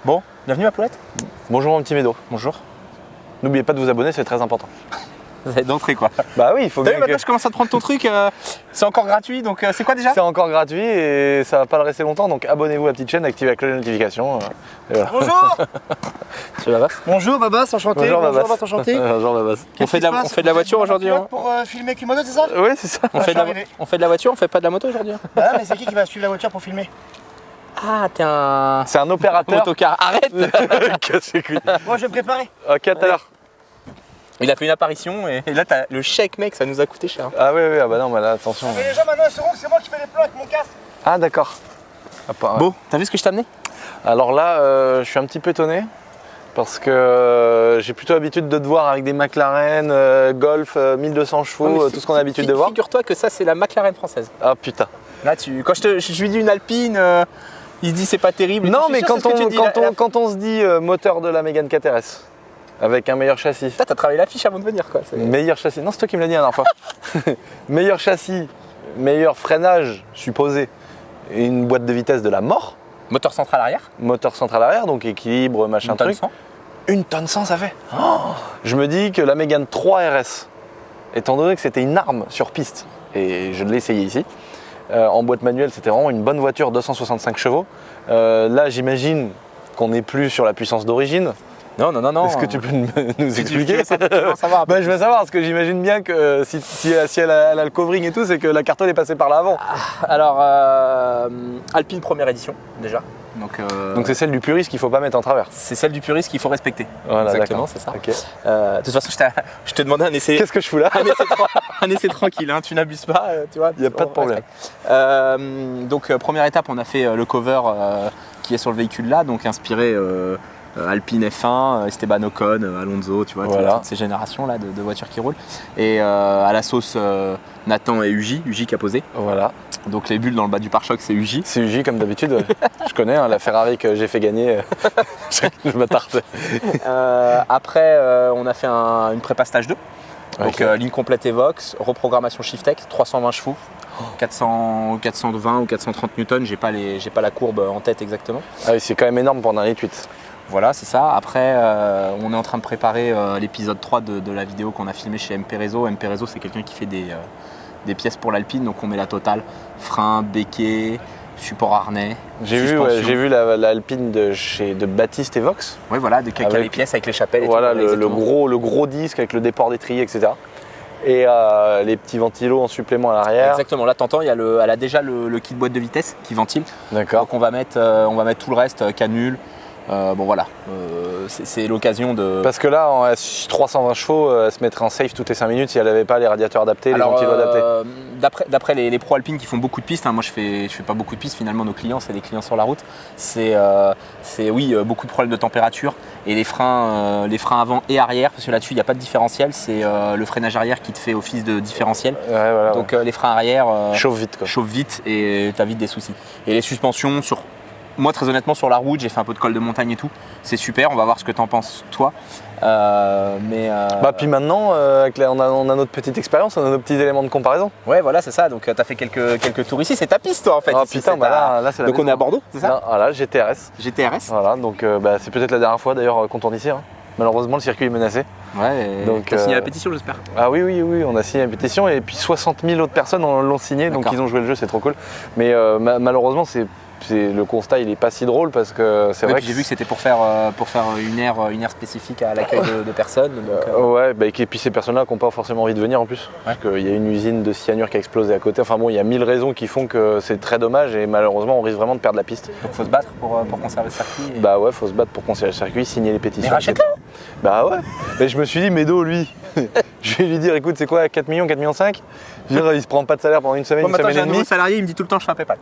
Bon, bienvenue ma poulette. Bonjour mon petit Médo. Bonjour. N'oubliez pas de vous abonner, c'est très important. Vous avez d'entrée quoi. Bah oui, il faut T'as bien vu, maintenant que... je commence à te prendre ton truc, c'est encore gratuit, donc c'est quoi déjà? C'est encore gratuit et ça va pas le rester longtemps, donc abonnez-vous à la petite chaîne, activez la cloche de notification. Et voilà. Bonjour. Tu vas Bonjour Babas, enchanté. Bonjour Babas. Babas, enchanté. Bonjour Babas. On fait de la voiture aujourd'hui, hein. Pour filmer avec une moto, c'est ça? Oui, c'est ça. On fait de la voiture, on fait pas de la moto aujourd'hui, hein. Ah, mais c'est qui va suivre la voiture pour filmer? Ah, t'es un C'est un opérateur. motocar. Arrête. Casse-les-couilles. Moi, je vais me préparer. Ok, à tout à l'heure. Il a fait une apparition et là t'as le chèque mec, ça nous a coûté cher. Ah oui, oui, ah bah non, bah là, attention. Mais les gens maintenant ils sauront que c'est moi qui fais les plans avec mon casque. Ah d'accord. Ah, pas- Bon, t'as vu ce que je t'ai amené? Alors là, je suis un petit peu étonné. Parce que j'ai plutôt l'habitude de te voir avec des McLaren, Golf, 1200 chevaux, tout ce qu'on a l'habitude de voir. Figure-toi que ça c'est la McLaren française. Ah putain. Là quand je lui dis une Alpine, il se dit c'est pas terrible. Non, Je suis mais sûr, quand c'est ce que tu dis, quand on se dit moteur de la Mégane 4RS, avec un meilleur châssis. Putain, t'as travaillé l'affiche avant de venir quoi. Meilleur châssis. Non, c'est toi qui me l'as dit la dernière fois. Meilleur châssis, meilleur freinage supposé et une boîte de vitesse de la mort. Moteur central arrière. Moteur central arrière, donc équilibre, machin Une tonne truc. 100. Une tonne 100 ça fait. Oh, je me dis que la Mégane 3 RS, étant donné que c'était une arme sur piste, et je l'ai essayé ici, en boîte manuelle c'était vraiment une bonne voiture, 265 chevaux. Là j'imagine qu'on n'est plus sur la puissance d'origine. Non. Est-ce que tu peux nous expliquer? Tu veux savoir. Bah, je veux savoir, parce que j'imagine bien que si elle a le covering et tout, c'est que la cartonne est passée par là avant. Alors, Alpine première édition déjà. Donc c'est celle du puriste qu'il faut pas mettre en travers. c'est celle du puriste qu'il faut respecter. Voilà, Exactement, d'accord. c'est ça. Ok. De toute façon, je te demandais un essai. Qu'est-ce que je fous là? Un essai tranquille, hein, tu n'abuses pas, tu vois. Il n'y a pas de problème. Donc première étape, on a fait le cover qui est sur le véhicule là, donc inspiré Alpine F1, Esteban Ocon, Alonso, tu vois, Voilà. toutes ces générations là de voitures qui roulent. Et à la sauce Nathan et Uji qui a posé. Voilà. Donc les bulles dans le bas du pare-choc, c'est Uji. C'est UJ comme d'habitude. Je connais hein, la Ferrari que j'ai fait gagner. Je m'attarde. Après, on a fait une prépa stage 2. Donc Ok. ligne complète Evox, reprogrammation Shiftex, 320 chevaux, 420 ou 430 newtons, j'ai pas la courbe en tête exactement. Ah oui, c'est quand même énorme pour un 1,8 litres. Voilà, c'est ça. Après, on est en train de préparer l'épisode 3 de la vidéo qu'on a filmé chez MP Réseau. MP Réseau, c'est quelqu'un qui fait des pièces pour l'Alpine, donc on met la totale. Frein, béquet, support harnais, J'ai vu l'Alpine de Baptiste et Vox. Oui, voilà, qui a les pièces avec les chapelles et Voilà, tout. le Exactement. gros disque avec le déport d'étrier, etc. Et les petits ventilos en supplément à l'arrière. Exactement, là t'entends, elle a déjà le kit boîte de vitesse qui ventile. D'accord. Donc on va mettre tout le reste, canule. Bon voilà, c'est l'occasion de... Parce que là, en 320 chevaux, elle se mettrait en safe toutes les 5 minutes si elle n'avait pas les radiateurs adaptés, les ventilos adaptés. D'après les pros alpines qui font beaucoup de pistes, hein, moi je fais pas beaucoup de pistes, finalement nos clients c'est des clients sur la route, c'est beaucoup de problèmes de température et les freins avant et arrière, parce que là-dessus il n'y a pas de différentiel, c'est le freinage arrière qui te fait office de différentiel. Ouais, voilà, Donc les freins arrière chauffe vite quoi. chauffent vite et t'as vite des soucis. Et les suspensions moi très honnêtement sur la route, j'ai fait un peu de col de montagne et tout, c'est super, on va voir ce que t'en penses toi. Puis maintenant, on a notre petite expérience, on a nos petits éléments de comparaison. Ouais voilà c'est ça, donc t'as fait quelques tours ici, c'est ta piste toi en fait. Ah Ici, putain, c'est là c'est la donc on maison. est à Bordeaux, c'est ça? Non, voilà, GTRS. GTRS. Voilà, donc c'est peut-être la dernière fois d'ailleurs qu'on tourne ici. Hein. Malheureusement, le circuit est menacé. Ouais, Donc, t'as signé la pétition j'espère. Ah oui, on a signé la pétition et puis 60 000 autres personnes l'ont signé, donc D'accord. ils ont joué le jeu, c'est trop cool. Mais malheureusement, le constat il est pas si drôle parce que c'est vrai que j'ai vu que c'était pour faire une aire spécifique à l'accueil de personnes. Donc, ouais, et puis ces personnes-là qui n'ont pas forcément envie de venir en plus. Parce qu'il y a une usine de cyanure qui a explosé à côté. Enfin bon, il y a 1000 raisons qui font que c'est très dommage et malheureusement on risque vraiment de perdre la piste. donc faut se battre pour conserver le circuit. Bah ouais, faut se battre pour conserver le circuit, signer les pétitions. Mais rachète-le. Bah ouais. Mais je me suis dit, Médo lui, je vais lui dire, écoute, c'est quoi, 4 millions, 4 millions 5 ? Je veux dire, il se prend pas de salaire pendant une semaine, Bon, une maintenant semaine j'ai et un nouveau demie. salarié, il me dit tout le temps je fais un PayPal.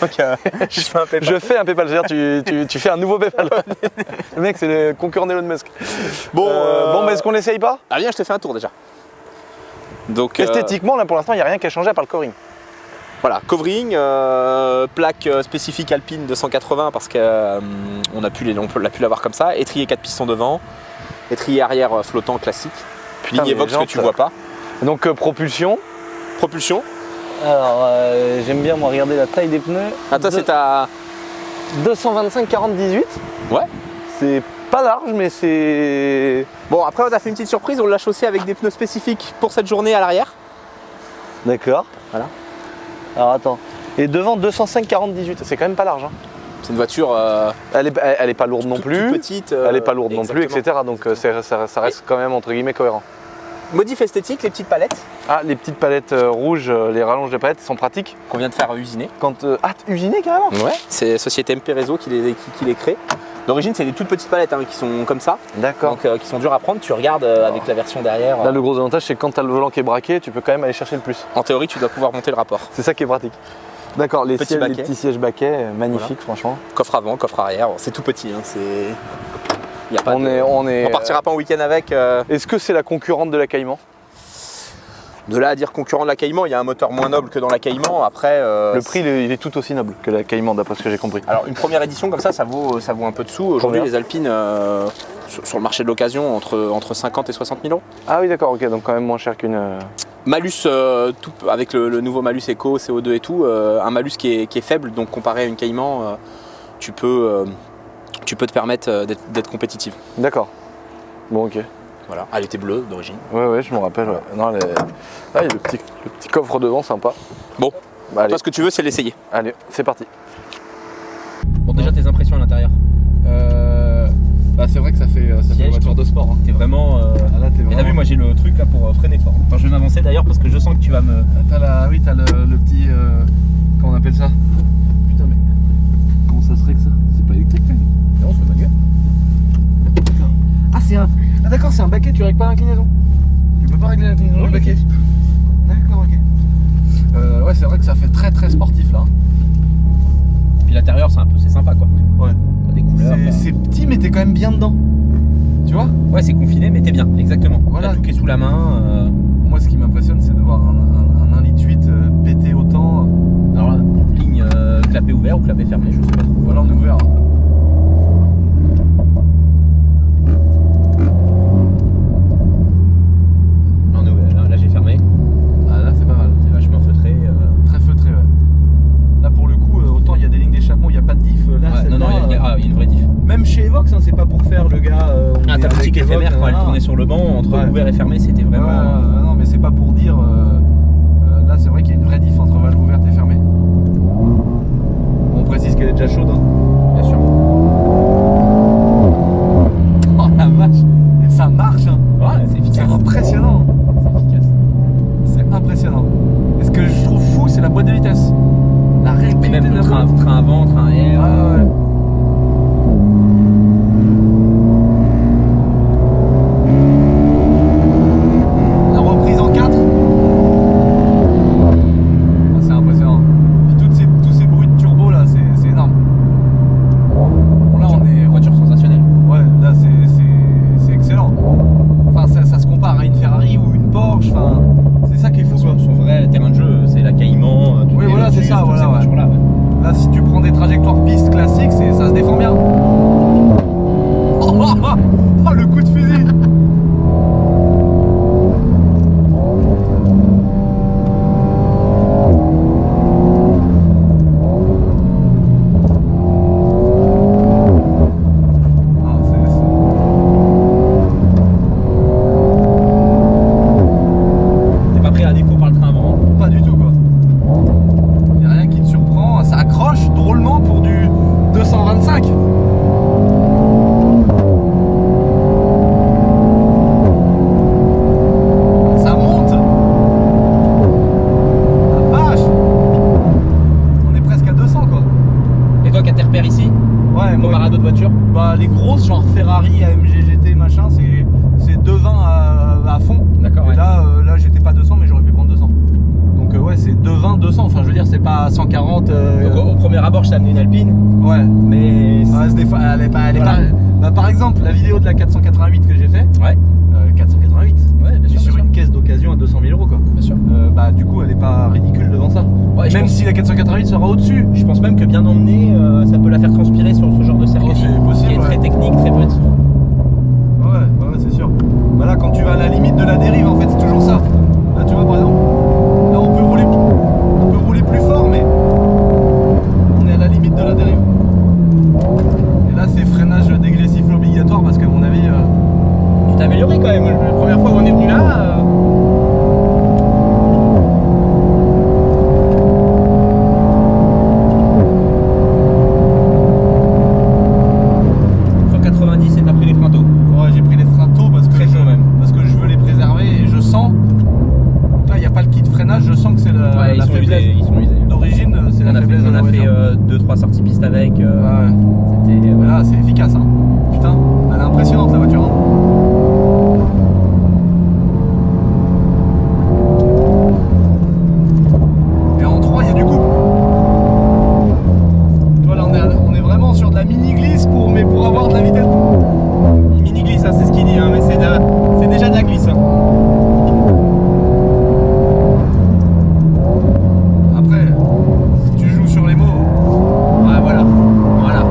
Donc je fais un PayPal. Je fais un PayPal, c'est-à-dire tu fais un nouveau PayPal. Le mec, c'est le concurrent d'Elon Musk. Bon, mais est-ce qu'on l'essaye pas ? Ah viens, je te fais un tour déjà. Donc Esthétiquement, là pour l'instant, il n'y a rien qui a changé à part le covering. voilà, covering, plaque spécifique Alpine de 180 parce qu'on a pu l'avoir comme ça, étrier 4 pistons devant, étrier arrière flottant classique, Putain, ligne mais Evox les que jantes, tu vois pas, Donc propulsion. propulsion. Alors, j'aime bien moi regarder la taille des pneus. Ah toi c'est ta 225 40 18. Ouais. C'est pas large, mais c'est... Bon, après, on a fait une petite surprise, on l'a chaussé avec des pneus spécifiques pour cette journée à l'arrière. D'accord. Voilà. Alors attends. Et devant 205 40 18, c'est quand même pas large. Hein. C'est une voiture Elle est pas lourde non plus. toute petite. Elle est pas lourde non plus, etc. Donc ça reste quand même entre guillemets cohérent. Modif esthétique, les petites palettes Ah, les petites palettes rouges, les rallonges des palettes sont pratiques. qu'on vient de faire usiner. Quand usiné carrément. Ouais. C'est Société MP Réseau qui les crée. D'origine, c'est des toutes petites palettes qui sont comme ça, D'accord. donc qui sont dures à prendre. Tu regardes avec la version derrière. Là, le gros avantage, c'est que quand tu as le volant qui est braqué, tu peux quand même aller chercher le plus. En théorie, tu dois pouvoir monter le rapport. C'est ça qui est pratique. D'accord, les Petit baquet. petits sièges baquets, magnifiques franchement. Coffre avant, coffre arrière, c'est tout petit. Y a pas On partira pas en week-end avec. Est-ce que c'est la concurrente de la Cayman? De là à dire concurrent de la Cayman, il y a un moteur moins noble que dans la Cayman. Après, Le prix, il est tout aussi noble que la Cayman, d'après ce que j'ai compris. alors une première édition comme ça vaut un peu de sous. Aujourd'hui, Combien les Alpines sur le marché de l'occasion entre 50 et 60 000 euros. Ah oui, d'accord, ok, donc quand même moins cher qu'une. Malus, avec le nouveau Malus Eco, CO2 et tout, un Malus qui est faible, donc comparé à une Cayman, tu peux te permettre d'être compétitif. D'accord. Bon, ok. Voilà, elle était bleue d'origine. Ouais, je me rappelle. Ouais. Non, Ah, il y a le petit coffre devant, sympa. Bon, Bah, allez, toi ce que tu veux c'est l'essayer. allez, c'est parti. Bon, déjà tes impressions à l'intérieur. C'est vrai que ça fait Siège, voiture de sport. Hein. T'es vraiment... Ah, là, t'es Et vraiment... t'as vu, moi j'ai le truc là pour freiner fort. Enfin, je vais m'avancer d'ailleurs parce que je sens que tu vas me... T'as le petit... comment on appelle ça? Putain, mais... Comment ça se règle ça? C'est pas électrique quand même. Non, c'est manuel. Ah, Ah d'accord, c'est un baquet, tu règles pas l'inclinaison. Tu peux pas régler l'inclinaison du baquet. D'accord, ok. Ouais, c'est vrai que ça fait très très sportif là. Puis l'intérieur c'est sympa quoi. Ouais. T'as des couleurs. C'est petit, mais t'es quand même bien dedans. Tu vois? Ouais, c'est confiné mais t'es bien, exactement. Voilà. T'as tout qui est sous la main. Moi, ce qui m'impressionne, c'est de voir un 1,8 litre péter autant. Alors là, ligne clapet ouvert ou clapet fermé, je sais pas trop. Voilà, on est ouvert. Non, on est ouvert. Là j'ai fermé. Ah, là, c'est pas mal. C'est vachement feutré. Très feutré, ouais. Là, pour le coup, autant il y a des lignes d'échappement, il n'y a pas de diff. Là, Ouais, non, il y a une vraie diff. Même chez Evox, hein, c'est pas pour faire le gars. On est Ta avec boutique Evox, éphémère quand elle voilà. tournait sur le banc, entre Ouais. ouvert et fermé, c'était vraiment. Non, mais c'est pas pour dire. Là, c'est vrai qu'il y a une vraie diff entre valve ouverte et fermée. On précise qu'elle est déjà chaude. Hein. Bien sûr. Oh la vache! Et ça marche, hein. Ouais, c'est C'est efficace. impressionnant. C'est efficace. C'est impressionnant. Et ce que je trouve fou, c'est la boîte de vitesse. La Et réactivité même de le la train, boîte. train avant, train arrière. Ah ouais. La reprise en 4. Ah, c'est impressionnant. Puis tous ces bruits de turbo là, c'est énorme. Bon, là on est. Voiture sensationnelle. Ouais, là c'est excellent. Enfin, ça se compare à une Ferrari ou une Porsche. Enfin, c'est ça qui est fou quoi. Son vrai terrain de jeu, c'est la Cayman. Oui, voilà, c'est ça, voilà, ouais. Là, ouais. Là, si tu prends des trajectoires pistes classiques, ça se défend bien. Oh, le coup de fusil! Ah, T'es pas pris à défaut par le train avant. pas du tout quoi. Y a rien qui te surprend. Ça accroche drôlement pour du 225. Ça monte. La vache. On est presque à 200 quoi. Et toi qui as tes repères ici, Ouais, moi, comparé à d'autres voitures, bah, les grosses genre Ferrari, AMG GT machin, c'est 220 à fond. d'accord, Et ouais. là j'étais pas 200 mais j'aurais pu prendre 200. Donc ouais, c'est 220 200. Enfin, je veux dire, c'est pas 140. Donc au premier abord, je t'ai amené une Alpine, Ouais. mais. Elle est pas. Voilà. Bah, par exemple, la vidéo de la 488 que j'ai fait, Ouais, 488, ouais, bien sûr. sur bien une caisse d'occasion à 200 000 € quoi. sûr. Bien sûr. Bah du coup, elle est pas ridicule devant ça. Ouais, je Même pense- si la 488 sera au-dessus. Je pense même que bien emmené, ça peut la faire transpirer sur ce genre de circuit. Oh, c'est possible, qui est ouais. très technique, très petit. Ouais, c'est sûr. Bah là, quand tu vas à la limite de la dérive, en fait, c'est toujours ça. Là, tu vois, par exemple, là, on peut rouler plus fort, mais on est à la limite de la dérive. a fait 2-3 sorties piste avec. Ouais. C'était. Voilà, c'est efficace. Hein. Putain, elle est impressionnante la voiture. Hein. Et en 3, il y a du couple. Tu vois, là, on est vraiment sur de la mini-glisse mais pour avoir de la vitesse. Une mini glisse, hein, c'est ce qu'il dit, hein, mais c'est déjà de la glisse. Hein. Après, si tu joues sur les mots. Ouais, voilà. Voilà.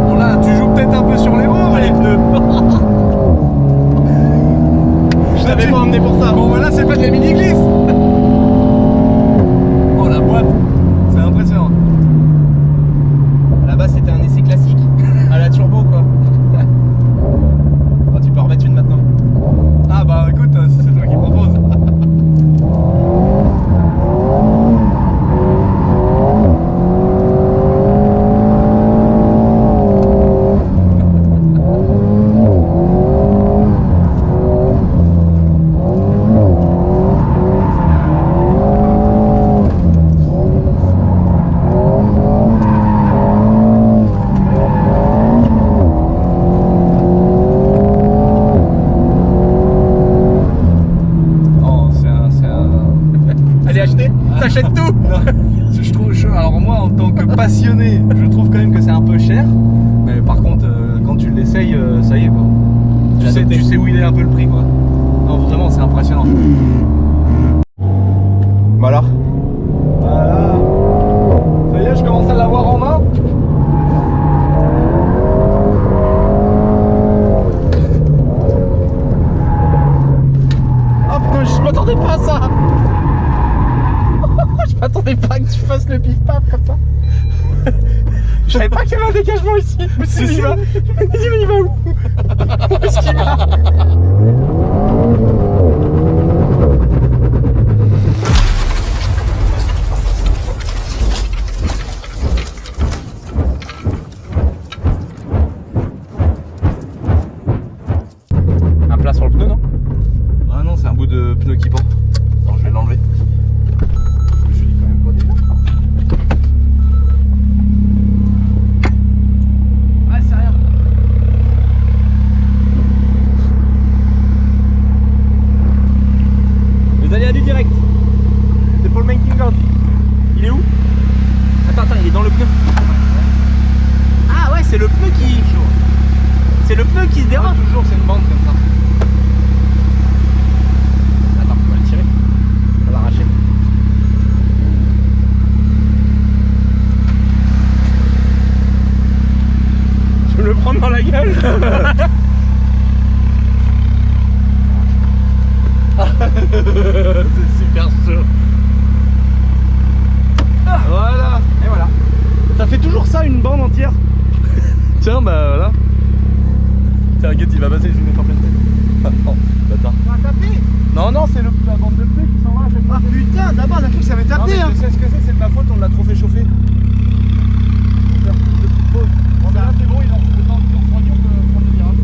Bon, là, tu joues peut-être un peu sur les mots, Oh, mais. les pneus. Je t'avais pas emmené pour ça. Bon, voilà, c'est pas de la mini-glisse. Oh, la boîte, c'est impressionnant. Là-bas, c'était un essai classique. À la turbo, quoi. Oh, tu peux en remettre une maintenant. Ah, bah écoute, si c'est toi qui propose. Allez, acheter. T'achètes tout. Je trouve, alors moi en tant que passionné, je trouve quand même que c'est un peu cher. Mais par contre, quand tu l'essayes, ça y est quoi. Tu sais où il est un peu le prix quoi. Non, vraiment, c'est impressionnant. Bah alors. Voilà. Ça y est, je commence à l'avoir en main. Oh putain, je m'attendais pas à ça. Je m'attendais pas que tu fasses le pif-paf comme ça. Je savais pas qu'il y avait un dégagement ici. Mais si, il va. Je me dis, mais il va où? Où est-ce qu'il va? Un plat sur le pneu, non? Ah non, c'est un bout de pneu qui pend. Non, je vais l'enlever. Je l'ai quand même pas déjà. Ah, c'est rien. Les aléas du direct. C'est pour le making of. Il est où? Attends, il est dans le pneu. Ah ouais, c'est le pneu qui. C'est le pneu qui se dérobe. Toujours, c'est une bande comme ça. Attends, on va le tirer. On va l'arracher. Je vais me le prendre dans la gueule. C'est super chaud. Voilà. Et voilà. Ça fait toujours ça une bande entière. Tiens, bah voilà. Tiens, Guette, il va passer, je vais mettre en pleine tête. Ah, oh, bâtard. Ça va taper. Non, non, c'est la bande de pneus qui s'en va à chaque fois. Ah putain, d'abord on a cru que ça avait Non, tapé. mais Hein. je sais ce que c'est de ma faute, on l'a trop fait chauffer. Faut faire plus de petites pauses. Bon, mais là, c'est bon, il en reste le temps de prendre le virage.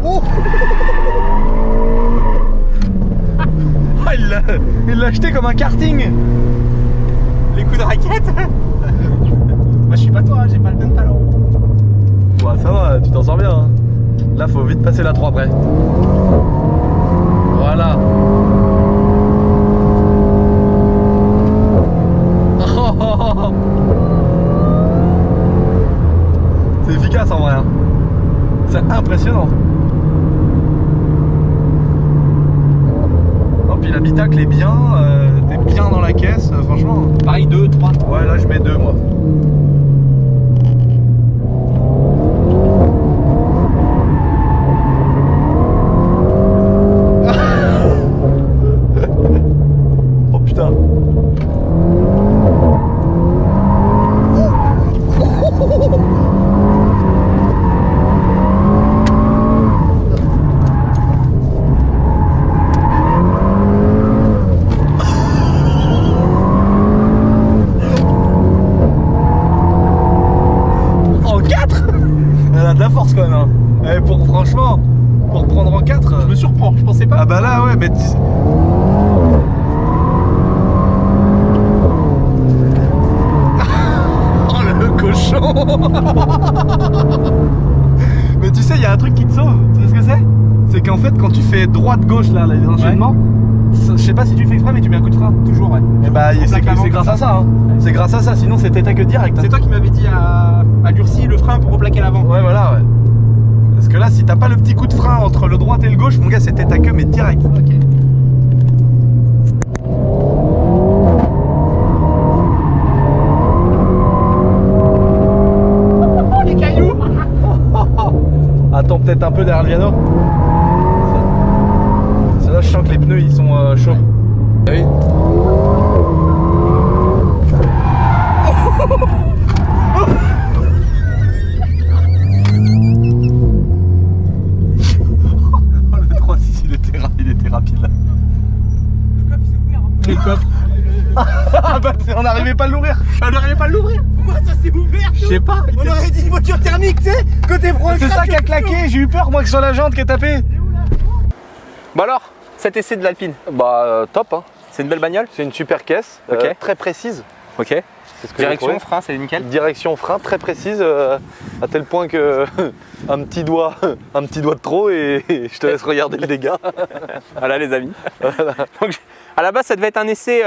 Oh. Ah, il l'a acheté comme un karting. Les coups de raquette. Moi je suis pas toi, hein, j'ai pas le même talent. Ouais, ça va, tu t'en sors bien. Hein. Là, faut vite passer la 3 après. Voilà. C'est efficace en vrai. Hein. C'est impressionnant. Oh, puis l'habitacle est bien, t'es bien dans la caisse, franchement. Pareil, 2, 3. Ouais, là je mets 2 moi. Oh putain. comprends, je pensais pas. Ah bah là ouais, mais oh le cochon. Mais tu sais, il y a un truc qui te sauve, tu sais ce que c'est? C'est qu'en fait quand tu fais droite-gauche là, les enchaînements, je sais pas si tu fais exprès mais tu mets un coup de frein. Toujours, ouais. Et bah c'est grâce à ça, hein. C'est grâce à ça, sinon c'était que direct. Hein. C'est toi qui m'avais dit à durcir le frein pour replaquer l'avant. Ouais voilà ouais. Parce que là si t'as pas le petit coup de frein entre le droite et le gauche, mon gars c'était ta queue mais direct. Ok. Oh les cailloux. Attends peut-être un peu derrière le piano. C'est là je sens que les pneus ils sont chauds. Ah oui. Oh le 3.6 il était rapide là. Le coffre. Ah bah on n'arrivait pas à l'ouvrir. On n'arrivait pas à l'ouvrir. Pourquoi ça s'est ouvert? Je sais pas. On aurait dit une voiture thermique, tu sais, côté pro. C'est ça qui a claqué, j'ai eu peur moi que ce soit la jante qui a tapé. Bon alors, cet essai de l'Alpine, Bah top hein. c'est une belle bagnole. C'est une super caisse, Ok. très précise. Ok. C'est ce que j'ai Direction, trouvé. frein, c'est nickel. Direction frein très précise, à tel point que un petit doigt de trop et je te laisse regarder le dégât. Voilà les amis. Donc, à la base, ça devait être un essai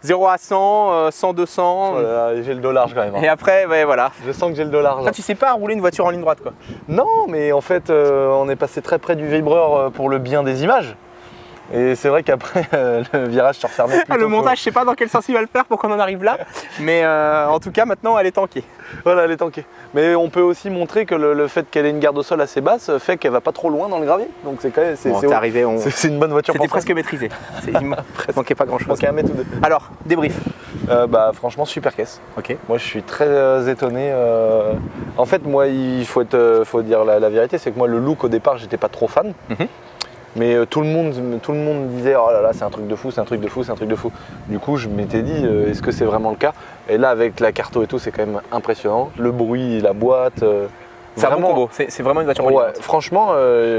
0 à 100, 100, 200. Voilà, j'ai le dos large quand même. Hein. Et après, ouais, voilà. Je sens que j'ai le dos large. Toi, tu sais pas rouler une voiture en ligne droite, quoi. Non, mais en fait, on est passé très près du vibreur pour le bien des images. Et c'est vrai qu'après, le virage se refermait. Ah, le montage, je sais pas dans quel sens il va le faire pour qu'on en arrive là. Mais en tout cas, maintenant, elle est tankée. Voilà, elle est tankée. Mais on peut aussi montrer que le fait qu'elle ait une garde au sol assez basse fait qu'elle va pas trop loin dans le gravier. Donc c'est quand même. Bon, t'es arrivé, C'est une bonne voiture. c'était pour ça. presque maîtrisé. Il manquait pas grand chose. Manquait un mètre ou deux. Alors, débrief. Bah franchement, super caisse. Ok. Moi, je suis très étonné. En fait, moi, il faut dire la vérité, c'est que moi, le look au départ, j'étais pas trop fan. Mhm. Mais tout le monde disait oh là là, c'est un truc de fou, c'est un truc de fou, c'est un truc de fou. Du coup, je m'étais dit est-ce que c'est vraiment le cas? Et là, avec la carto et tout, c'est quand même impressionnant. Le bruit, la boîte. C'est un bon combo. C'est vraiment une voiture polyvalente. Ouais, franchement,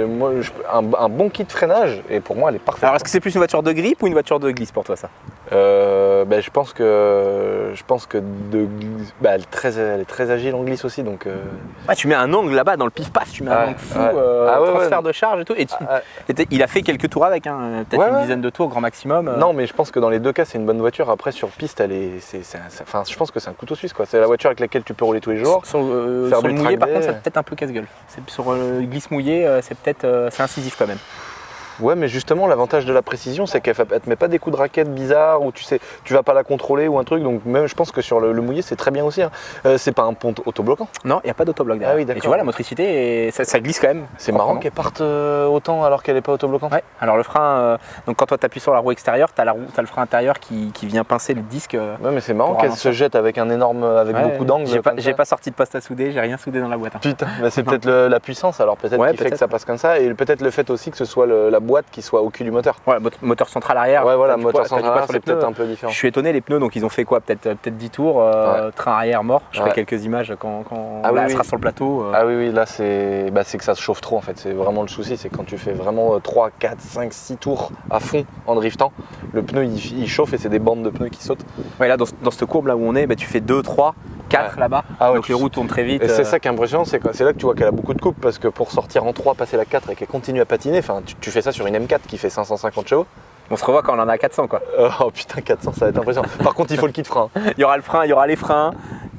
moi, un bon kit de freinage, et pour moi, elle est parfaite. Alors, est-ce que c'est plus une voiture de grippe ou une voiture de glisse pour toi, ça? Je pense que elle est très agile en glisse aussi, donc. Ouais, tu mets un angle là-bas dans le pif-paf, tu mets un angle fou, transfert de charge et tout. Il a fait quelques tours avec, hein, peut-être une dizaine de tours grand maximum. Non, mais je pense que dans les deux cas, c'est une bonne voiture. Après, sur piste, je pense que c'est un couteau suisse, quoi. C'est la voiture avec laquelle tu peux rouler tous les jours. Sur le mouillé, par contre, c'est peut-être un peu casse-gueule. Sur le glisse mouillé, c'est incisif quand même. Ouais, mais justement, l'avantage de la précision, c'est qu'elle te met pas des coups de raquette bizarres où tu vas pas la contrôler ou un truc. Donc, même, je pense que sur le mouillé, c'est très bien aussi. Hein. C'est pas un pont autobloquant. Non, il n'y a pas d'autobloc derrière. Ah oui, et d'accord. tu vois, la motricité, ça glisse quand même. C'est marrant qu'elle parte autant alors qu'elle est pas autobloquante. Ouais. Alors, le frein, donc quand toi tu appuies sur la roue extérieure, tu as le frein intérieur qui vient pincer le disque. Ouais, mais c'est marrant qu'elle se jette avec beaucoup d'angles. J'ai pas sorti de poste à souder, j'ai rien soudé dans la boîte. Hein. Putain, bah c'est peut-être la puissance alors, peut-être qui fait que ça passe comme ça. Et peut-être le fait aussi que ce soit la boîte qui soit au cul du moteur. Ouais, moteur central arrière. Ouais, voilà, moteur central arrière, c'est peut-être un peu Je différent. suis étonné, les pneus, donc ils ont fait quoi? Peut-être 10 tours, train arrière mort. Je ferai quelques images quand elle sera sur le plateau. Ah oui, là c'est que ça se chauffe trop en fait. C'est vraiment le souci, c'est quand tu fais vraiment 3, 4, 5, 6 tours à fond en driftant, le pneu il chauffe et c'est des bandes de pneus qui sautent. Ouais, là dans cette courbe là où on est, tu fais 2, 3, 4 là-bas. Ah ouais, donc les roues tournent très vite. Et c'est ça qui est impressionnant, c'est là que tu vois qu'elle a beaucoup de coupe parce que pour sortir en 3, passer la 4 et qu'elle continue à patiner, enfin tu fais ça sur une M4 qui fait 550 chevaux. On se revoit quand on en a 400 quoi. Oh putain, 400 ça va être impressionnant. Par contre il faut le kit frein. Il y aura le frein, il y aura les freins,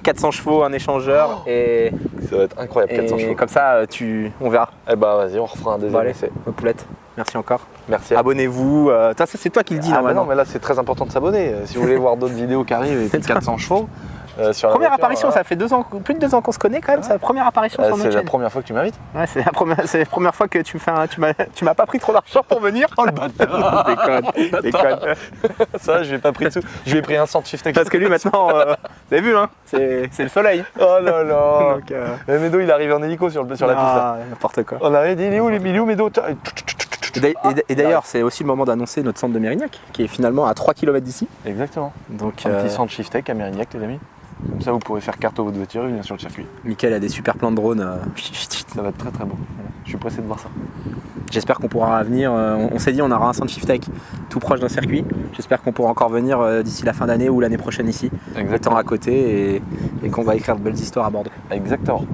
400 chevaux, un échangeur et ça va être incroyable, 400 chevaux. Comme ça on verra. Eh bah vas-y, on refera un deuxième essai. Poulette, merci encore. Merci. Abonnez-vous. Ça c'est toi qui le dis normalement. Non mais là c'est très important de s'abonner. Si vous voulez voir d'autres vidéos qui arrivent et plus de 400 chevaux. Première apparition, ça fait plus de 2 ans qu'on se connaît quand même, c'est la première apparition sur notre chaîne. C'est la première fois que tu m'invites. Ouais, c'est la première fois que tu m'as pas pris trop d'argent pour venir. Oh le bâtard. Déconne. Ça, je n'ai pas pris de sous. Je lui ai pris un cent de shift. Parce que lui maintenant, vous avez vu, hein, c'est le soleil. Oh là là. Donc, Médo, il arrive en hélico sur la piste. Là. N'importe quoi. On arrive, il est où Médo? Et d'ailleurs, c'est aussi le moment d'annoncer notre centre de Mérignac, qui est finalement à 3 km d'ici. Exactement. Donc, un petit centre Shiftech à Mérignac, les amis. Comme ça, vous pourrez faire carte à votre voiture et venir sur le circuit. Mickaël a des super plans de drone. Ça va être très très beau. Je suis pressé de voir ça. J'espère qu'on pourra venir. On s'est dit on aura un centre Shift Tech tout proche d'un circuit. J'espère qu'on pourra encore venir d'ici la fin d'année ou l'année prochaine ici, étant à côté et qu'on va écrire de belles histoires à Bordeaux. Exactement.